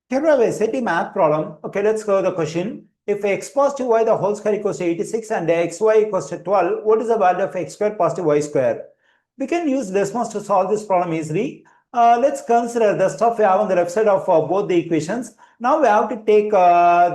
Here we have a SAT math problem. Okay, let's go to the question. If x positive y the whole square equals to 86 and xy equals to 12, what is the value of x square positive y square? We can use Desmos to solve this problem easily. Let's consider the stuff we have on the left side of both the equations. Now we have to take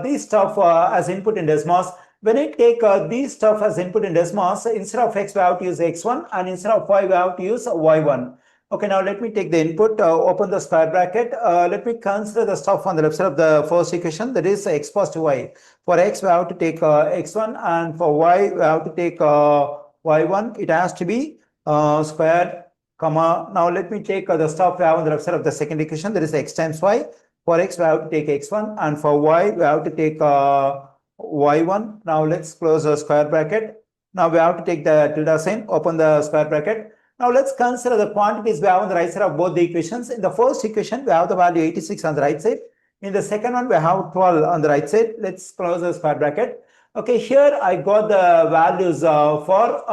these stuff as input in Desmos. When I take these stuff as input in Desmos, instead of x we have to use x1 and instead of y we have to use y1. Okay, now let me take the input, open the square bracket. Let me consider the stuff on the left side of the first equation, that is x positive y. For x, we have to take x1, and for y, we have to take y1. It has to be square, comma. Now let me take the stuff we have on the left side of the second equation, that is x times y. For x, we have to take x1, and for y, we have to take y1. Now let's close the square bracket. Now we have to take the tilde sign, open the square bracket. Now let's consider the quantities we have on the right side of both the equations. In the first equation, we have the value 86 on the right side. In the second one, we have 12 on the right side. Let's close the square bracket. Okay, here I got the values for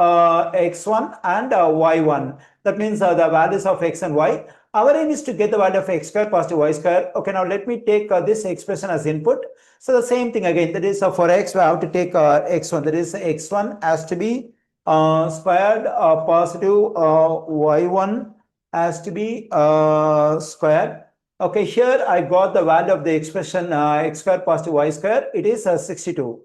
x1 and y1. That means the values of x and y. Our aim is to get the value of x square positive y square. Okay, now let me take this expression as input. So the same thing again, that is for x, we have to take x1. That is x1 has to be squared positive y1 has to be squared. Okay, here I got the value of the expression x square positive y square. It is 62.